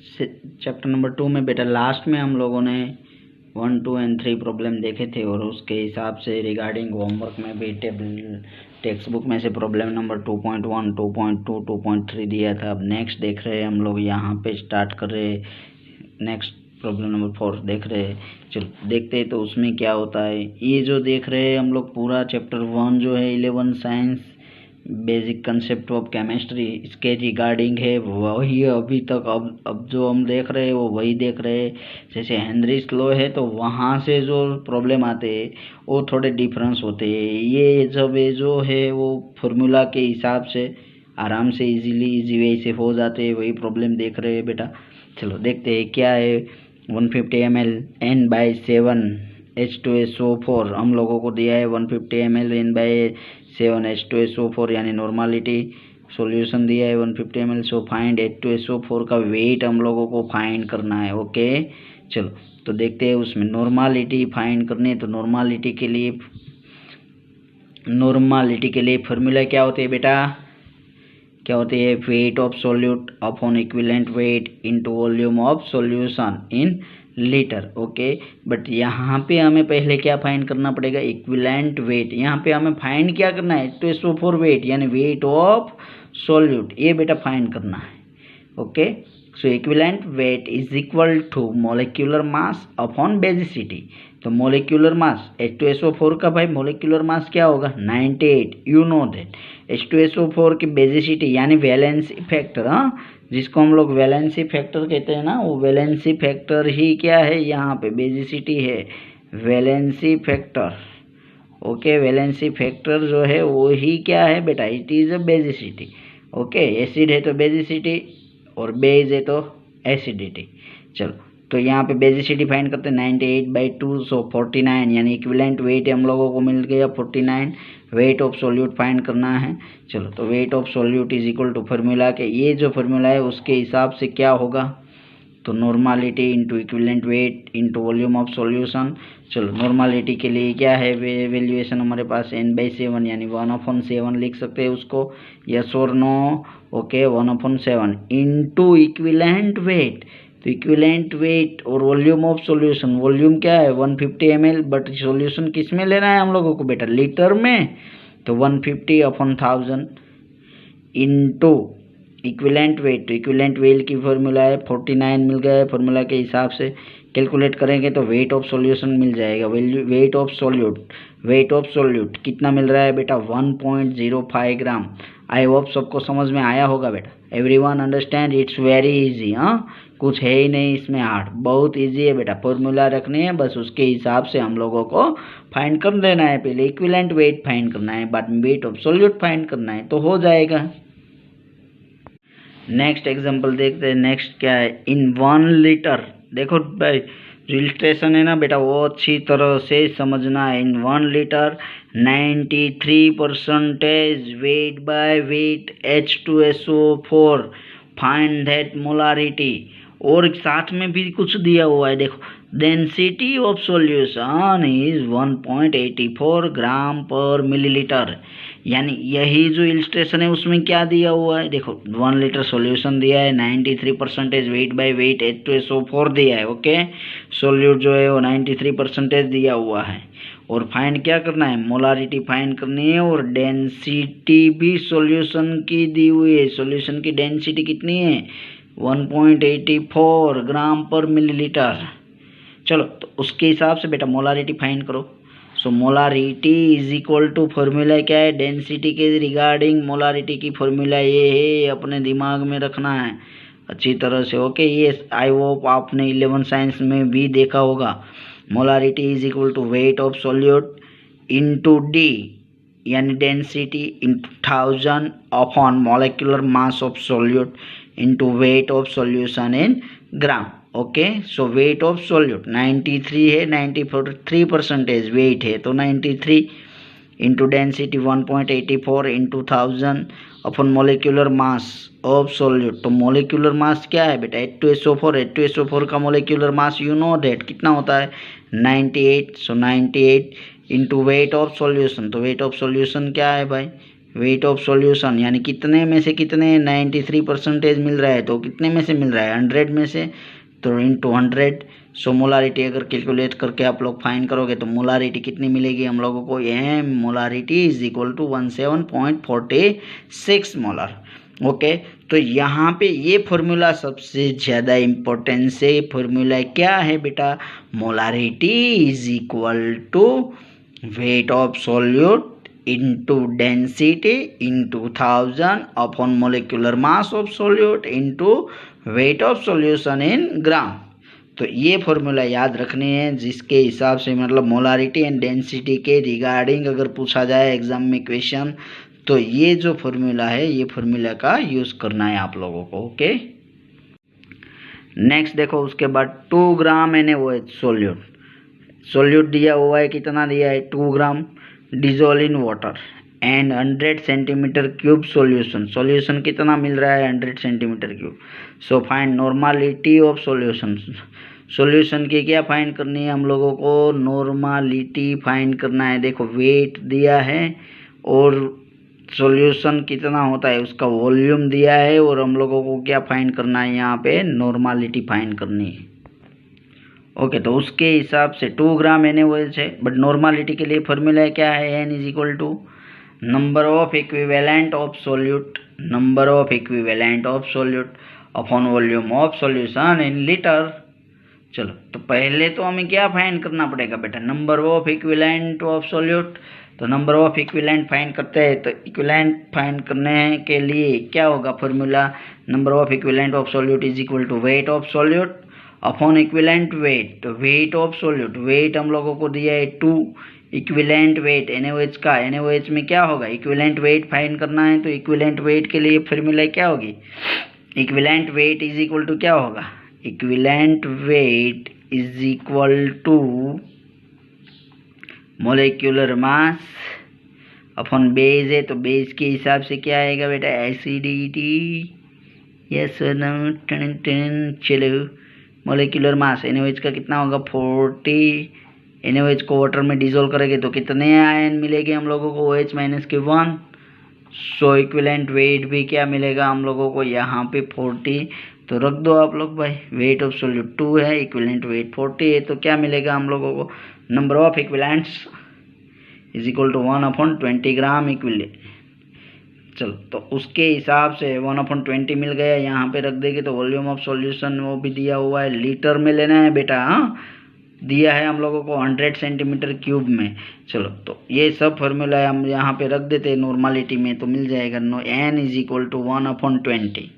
Chapter number 2 में बेटा last में हम लोगों ने 1, 2 एंड 3 प्रॉब्लम देखे थे और उसके हिसाब से रिगार्डिंग होमवर्क में भी टेबल टेक्स्ट बुक में से प्रॉब्लम नंबर 2.1, 2.2, 2.3 दिया था। अब नेक्स्ट देख रहे हैं हम लोग, यहाँ पे स्टार्ट कर रहे हैं। नेक्स्ट प्रॉब्लम नंबर 4 देख रहे हैं। चलो देखते हैं तो उसमें क्या होता है। ये जो देख रहे हैं हम लोग पूरा चैप्टर 1 जो है 11 science basic concept of chemistry, इसके रिगार्डिंग है वही अभी तक। अब जो हम देख रहे हैं वो वही देख रहे हैं। जैसे हेनरीज लॉ है तो वहाँ से जो प्रॉब्लम आते हैं वो थोड़े डिफरेंस होते हैं। ये जब ये जो है वो फार्मूला के हिसाब से आराम से इजी वे से हो जाते हैं, वही प्रॉब्लम देख रहे हैं बेटा। चलो देखते हैं क्या है। 150 ml N/7 H2SO4 हम लोगों को दिया है। 150 ml N/7 H2SO4 यानी नॉर्मलिटी सॉल्यूशन दिया है 150 ml। सो फाइंड H2SO4 का वेट हम लोगों को फाइंड करना है। ओके चलो तो देखते हैं उसमें नॉर्मलिटी फाइंड करनी है। तो नॉर्मलिटी के लिए फार्मूला क्या होते हैं बेटा, क्या होती है? Wait of solute upon equivalent weight into volume of solution in litre. Okay but यहाँ पे हमें पहले क्या फाइंड करना पड़ेगा? Equivalent weight. यहाँ पे हमें फाइंड क्या करना है? H2SO4 वेट यानी वेट ऑफ सॉल्यूट, ये बेटा फाइंड करना है। Okay so equivalent weight is equal to molecular mass upon basicity. तो मोलिकुलर मास H2SO4 का भाई मोलिकुलर मास क्या होगा? 98। यू नो दैट H2SO4 की बेसिसिटी यानी वैलेंसी फैक्टर, जिसको हम लोग वैलेंसी फैक्टर कहते हैं ना, वो वैलेंसी फैक्टर ही क्या है? यहाँ पे बेसिसिटी है, valency factor. Okay valency factor जो है वो ही क्या है बेटा? It is a basicity. Okay acid है तो बेसिसिटी और बेस है तो एसिडिटी। चलो तो यहाँ पे बेसिसिटी फाइंड करते हैं 98/2 सो 49 यानी इक्विवेलेंट वेट हम लोगों को मिल गया 49। वेट ऑफ सॉल्यूट फाइंड करना है। चलो तो weight of solute is equal to formula के, ये जो फार्मूला है उसके हिसाब से क्या होगा? तो normality into equivalent weight into volume of solution. चलो नॉर्मलिटी के लिए क्या है वैल्यूएशन हमारे पास? N/7 यानी 1/7 लिख सकते हैं उसको, यस और no? Okay 1/7 into equivalent weight. तो इक्विवेलेंट वेट और वॉल्यूम ऑफ सॉल्यूशन, वॉल्यूम क्या है? 150 ml बट सॉल्यूशन किस में लेना है हम लोगों को बेटा? लीटर में। तो 150/1000 इंटू इक्विवेलेंट वेट। तो इक्विवेलेंट वेट की फार्मूला है 49 मिल गया है। फार्मूला के हिसाब से कैलकुलेट करेंगे तो वेट ऑफ सॉल्यूशन मिल जाएगा। वेट ऑफ सॉल्यूट कितना मिल रहा है बेटा? 1.05 ग्राम। आई होप सबको समझ में आया होगा बेटा। Everyone understand? It's very easy. कुछ है ही नहीं इसमें हार्ड, बहुत इजी है बेटा। फॉर्मूला रखनी है बस, उसके हिसाब से हम लोगों को फाइंड कर देना है। पहले इक्विवेलेंट वेट फाइंड करना है, बाद में वेट ऑफ सॉल्यूट फाइंड करना है, तो हो जाएगा। नेक्स्ट एग्जांपल देखते हैं। नेक्स्ट क्या है? इन 1 लीटर। देखो भाई जो इलस्ट्रेशन है ना बेटा वो अच्छी तरह से समझना है। इन 1 litre 93% wait by wait H2SO4 find that molarity. और साथ में भी कुछ दिया हुआ है, देखो डेंसिटी ऑफ सॉल्यूशन इज 1.84 ग्राम पर मिलीलीटर। यानी यही जो इलस्ट्रेशन है उसमें क्या दिया हुआ है? देखो 1 लीटर सॉल्यूशन दिया है, 93% वेट बाय वेट H2SO4 दिया है। ओके सॉल्यूट जो है वो 93% दिया हुआ है। और फाइंड क्या करना है? मोलारिटी फाइंड करनी है और डेंसिटी भी सॉल्यूशन की दी हुई है। सॉल्यूशन की डेंसिटी कितनी है? 1.84 ग्राम पर मिलीलीटर। चलो तो उसके हिसाब से बेटा मोलारिटी फाइंड करो। So molarity is equal to formula क्या है? डेंसिटी के रिगार्डिंग मोलारिटी की फार्मूला ये है, अपने दिमाग में रखना है अच्छी तरह से। ओके ये आई होप आपने 11 साइंस में भी देखा होगा। Molarity is equal to weight of solute into D यानी density into 1000 upon molecular mass of solute into weight of solution in gram. Okay so weight of solute 93 है, 93% weight है तो 93 into density 1.84 into 1000 upon molecular mass of solute. तो molecular mass क्या है बेटा? H2SO4 का molecular mass you know that कितना होता है? 98। So 98 into weight of solution. तो वेट ऑफ सॉल्यूशन क्या है भाई? वेट ऑफ सॉल्यूशन यानी कितने में से कितने 93% मिल रहा है, तो कितने में से मिल रहा है 100 में से, तो इंटू 100। सो मोलारिटी अगर कैलकुलेट करके आप लोग फाइंड करोगे तो मोलारिटी कितनी मिलेगी हम लोगों को, M molarity is equal to 17.46 molar. Okay, तो यहाँ पे ये फॉर्मूला सबसे ज़्यादा इम्पोर्टेंस है। फॉर्मूला क्या है बेटा, molarity is equal to weight of solute into density into 1000 upon molecular mass of solute into weight of solution in gram. तो ये फॉर्मूला याद रखनी है, जिसके हिसाब से मतलब मोलारिटी एंड डेंसिटी के रिगार्डिंग अगर पूछा जाए एग्जाम में क्वेश्चन, तो ये जो फॉर्मूला है ये फॉर्मूला का यूज़ करना है आप लोगों को। ओके, नेक्स्ट देखो, उसके बाद 2 ग्राम NaOH सोल्यूट दिया हुआ है, कितना दिया है 2 gram dissolve in water and 100 centimetre cube solution कितना मिल रहा है 100 centimetre cube. So find normality of solution की क्या फाइंड करनी है हम लोगों को, नॉर्मालिटी फाइंड करना है। देखो वेट दिया है और सॉल्यूशन कितना होता है उसका वॉल्यूम दिया है, और हम लोगों को क्या फाइंड करना है यहाँ पे नॉर्मालिटी फाइंड करनी है। ओके, तो उसके हिसाब से 2 ग्राम NaOH है, बट नॉर्मालिटी के लिए फॉर्मूला क्या है, N is equal to number of equivalent of solute upon volume of solution in litre. चलो, तो पहले तो हमें क्या फाइंड करना पड़ेगा बेटा, number of equivalent of solute. तो नंबर ऑफ इक्विवेलेंट फाइंड करते हैं, तो इक्विवेलेंट फाइंड करने के लिए क्या होगा formula, number of equivalent of solute is equal to weight of solute upon equivalent weight. तो वेट ऑफ सोल्यूट, वेट हम लोगों को दिया है 2, इक्विवेलेंट वेट NaOH का, NaOH में क्या होगा इक्विवेलेंट वेट फाइंड करना है। तो इक्विवेलेंट वेट के लिए फॉर्मूला क्या होगी, equivalent weight is equal to क्या होगा, equivalent weight is equal to molecular mass upon base है, तो बेस के हिसाब से क्या आएगा बेटा एसिडिटी, यस नो, चलो मोलिकुलर मास NaOH का कितना होगा 40, NaOH को वाटर में डिजोल्व करेंगे तो कितने आयन मिलेंगे हम लोगों को OH माइनस के 1। सो इक्विवेलेंट वेट भी क्या मिलेगा हम लोगों को यहाँ पे 40। तो रख दो आप लोग भाई, वेट ऑफ सोल्यूट 2 है, इक्विवेलेंट वेट 40 है, तो क्या मिलेगा हम लोगों को, number of equivalents is equal to 1/20 gram equivalent. चलो, तो उसके हिसाब से 1/20 मिल गया, यहाँ पे रख देंगे। तो वॉल्यूम ऑफ सॉल्यूशन वो भी दिया हुआ है, लीटर में लेना है बेटा, हाँ दिया है हम लोगों को 100 सेंटीमीटर क्यूब में। चलो, तो ये सब फॉर्मूला हम यहाँ पे रख देते हैं नॉर्मालिटी में, तो मिल जाएगा N इज इक्वल टू 1/20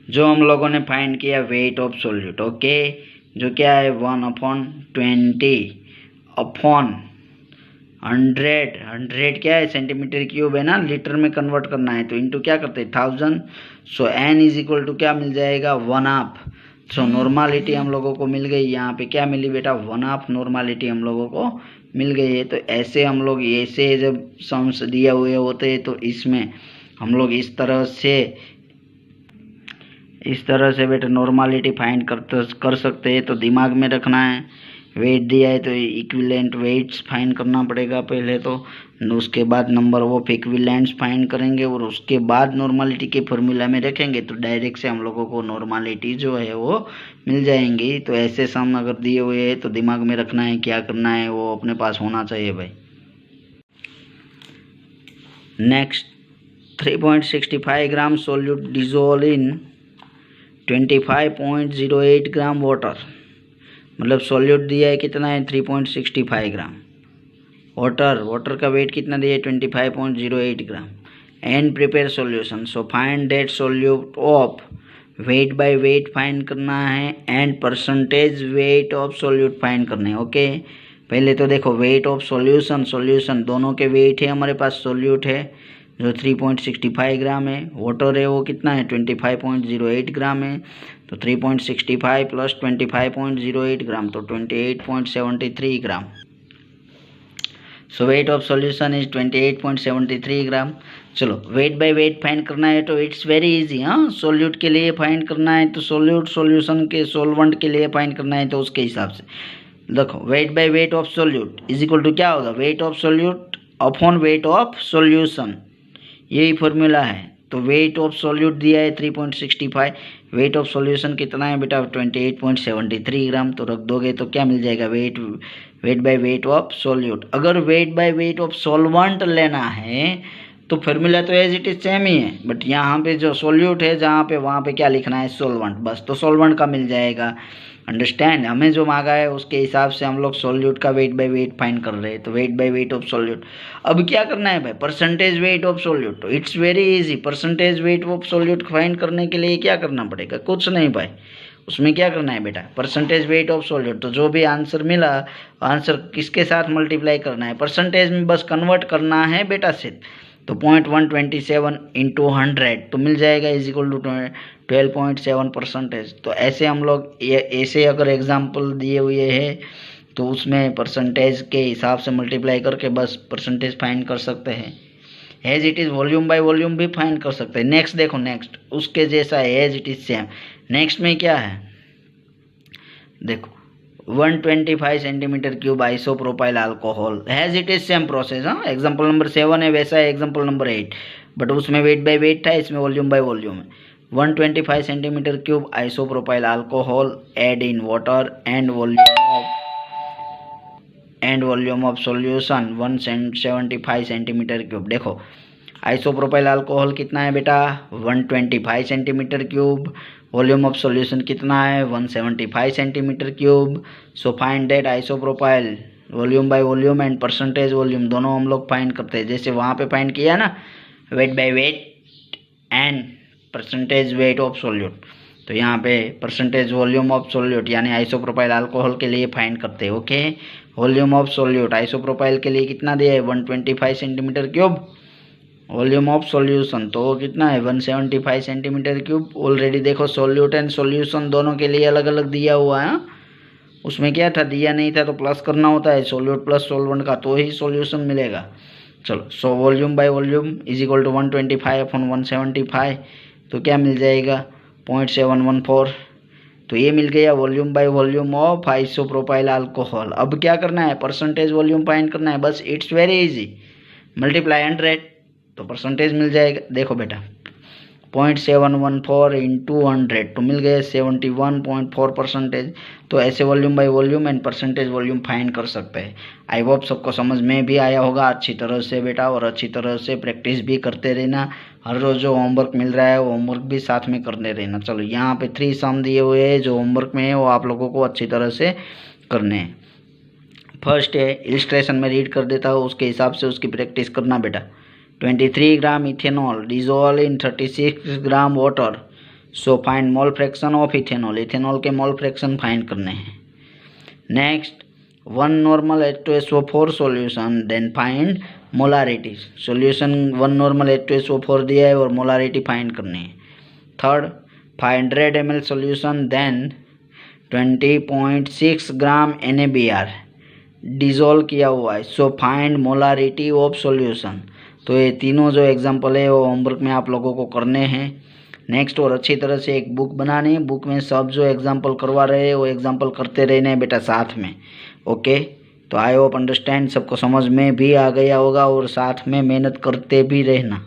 जो हम लोगों ने फाइंड किया वेट ऑफ सोल्यूट। ओके, जो क्या है 1/20 अपॉन 100 क्या है सेंटीमीटर क्यूब है ना, लीटर में कन्वर्ट करना है, तो इंटू क्या करते हैं 1000। सो N इज इक्वल टू क्या मिल जाएगा 1/2। सो नॉर्मालिटी हम लोगों को मिल गई, यहाँ पे क्या मिली बेटा 1/2 नॉर्मालिटी हम लोगों को मिल गई है। तो ऐसे हम लोग ऐसे जब सम्स दिए हुए होते हैं तो इसमें हम लोग इस तरह से बेटा नॉर्मालिटी फाइंड कर सकते हैं। तो दिमाग में रखना है, वेट दिया है तो इक्विवेलेंट वेट्स फाइंड करना पड़ेगा पहले, तो उसके बाद नंबर ऑफ इक्विवेलेंट्स फाइंड करेंगे, और उसके बाद नॉर्मालिटी के फॉर्मूला में रखेंगे तो डायरेक्ट से हम लोगों को नॉर्मालिटी जो है वो मिल जाएंगी। तो ऐसे सम अगर दिए हुए हैं तो दिमाग में रखना है, क्या करना है वो अपने पास होना चाहिए भाई। Next 3.65 gram solute dissolve in 25.08 gram water. मतलब सॉल्यूट दिया है कितना है 3.65 ग्राम, वाटर का वेट कितना दिया है 25.08 gram, and prepare solution. So find that solute of weight by weight find करना है, and percentage weight of solute find करने हैं। ओके, पहले तो देखो वेट ऑफ सॉल्यूशन दोनों के वेट है हमारे पास, सॉल्यूट है जो 3.65 ग्राम है, वाटर है वो कितना है 25.08 ग्राम है। तो 3.65 प्लस 25.08 ग्राम तो 28.73 ग्राम। सो वेट ऑफ सॉल्यूशन इज 28.73 ग्राम। चलो, वेट बाय वेट फाइंड करना है तो इट्स वेरी इजी, हाँ सोल्यूट के लिए फाइंड करना है तो सॉल्यूशन के सॉल्वेंट के लिए फाइंड करना है, तो उसके हिसाब से देखो weight by weight of solute is equal to क्या होगा, weight of solute upon weight of solution. यही फॉर्मूला है। तो वेट ऑफ सॉल्यूट दिया है 3.65, वेट ऑफ सॉल्यूशन कितना है बेटा 28.73 ग्राम। तो रख दोगे तो क्या मिल जाएगा, weight by weight of solute. अगर weight by weight of solvent लेना है तो फॉर्मूला तो एज इट इज सेम ही है, बट यहाँ पे जो सॉल्यूट है जहाँ पे वहाँ पे क्या लिखना है, सॉल्वेंट, बस। तो सॉल्वेंट का मिल जाएगा। अंडरस्टैंड, हमें जो मांगा है उसके हिसाब से हम लोग सॉल्यूट का वेट बाय वेट फाइंड कर रहे हैं। तो wait by weight of solute. अब क्या करना है भाई, परसेंटेज वेट ऑफ सॉल्यूट। तो it's very easy, percentage weight of solute find करने के लिए क्या करना पड़ेगा, कुछ नहीं भाई। उसमें क्या करना है बेटा, परसेंटेज वेट ऑफ सॉल्यूट। तो जो भी आंसर मिला, आंसर किसके साथ मल्टीप्लाई करना है, परसेंटेज में बस कन्वर्ट करना है बेटा से। तो 0.127 इंटू 100 तो मिल जाएगा इज इक्वल टू 12.7%। तो ऐसे हम लोग ऐसे अगर एग्जाम्पल दिए हुए हैं तो उसमें परसेंटेज के हिसाब से मल्टीप्लाई करके बस परसेंटेज फाइंड कर सकते हैं। As it is volume by volume भी फाइंड कर सकते हैं। नेक्स्ट देखो, नेक्स्ट उसके जैसा है, as it is same. Next में क्या है देखो, 125 centimetre cube isopropyl alcohol, as it is same process. हाँ, एग्जाम्पल नंबर 7 है वैसा है एग्जाम्पल नंबर 8, बट उसमें वेट बाय वेट था, इसमें वॉल्यूम बाय वॉल्यूम है। 125 centimetre cube isopropyl alcohol add in water and volume of solution 175 centimetre cube. देखो isopropyl alcohol कितना है बेटा 125 centimetre cube, volume of solution कितना है 175 centimetre cube. So find that isopropyl volume by volume and percentage volume दोनों हम लोग find करते हैं, जैसे वहाँ पे फाइंड किया ना, wait by wait and percentage weight of solute. तो यहाँ पे परसेंटेज वॉल्यूम ऑफ सॉल्यूट यानी आइसोप्रोपाइल अल्कोहल के लिए फाइंड करते हैं। Okay, volume of solute isopropyl के लिए कितना दिया है 125 centimetre cube, volume of solution तो कितना है 175 सेंटीमीटर क्यूब। ऑलरेडी देखो सॉल्यूट एंड सॉल्यूशन दोनों के लिए अलग अलग दिया हुआ है, उसमें क्या था, दिया नहीं था तो प्लस करना होता है, सॉल्यूट प्लस सॉल्वेंट का तो ही सॉल्यूशन मिलेगा। चलो, so volume by volume is equal to 125 upon 175, तो क्या मिल जाएगा 0.714। तो ये मिल गया volume by volume of isopropyl alcohol. अब क्या करना है, परसेंटेज वॉल्यूम फाइंड करना है, बस इट्स वेरी इजी, मल्टीप्लाई 100 तो परसेंटेज मिल जाएगा। देखो बेटा 0.714 इंटू 100 तो मिल गया 71.4%। तो ऐसे volume by volume and percentage volume find कर सकते हैं। आई होप सबको समझ में भी आया होगा अच्छी तरह से बेटा, और अच्छी तरह से प्रैक्टिस भी करते रहना। हर रोज़ जो होमवर्क मिल रहा है वो होमवर्क भी साथ में करते रहना। चलो, यहाँ पे 3 सम दिए हुए हैं, जो होमवर्क में है वो आप लोगों को अच्छी तरह से करने हैं। फर्स्ट है, इलिस्ट्रेशन में रीड कर देता हूँ, उसके हिसाब से उसकी प्रैक्टिस करना बेटा। 23 gram ethanol dissolve in 36 gram water, so find mole fraction of ethanol. Ethanol के मोल फ्रैक्शन फाइंड करने हैं। Next, 1 normal H2SO4 solution, then find molarity. Solution 1 normal H2SO4 दिया है और मोलारिटी फाइंड करनी है। Third, 500 ml solution, then 20.6 gram NaBr dissolve किया हुआ है, so find molarity of solution. तो ये तीनों जो एग्जांपल है वो होमवर्क में आप लोगों को करने हैं। नेक्स्ट, और अच्छी तरह से एक बुक बनानी है, बुक में सब जो एग्जांपल करवा रहे हैं वो एग्जांपल करते रहने हैं बेटा साथ में। ओके, तो आई होप अंडरस्टैंड सबको समझ में भी आ गया होगा, और साथ में मेहनत करते भी रहना।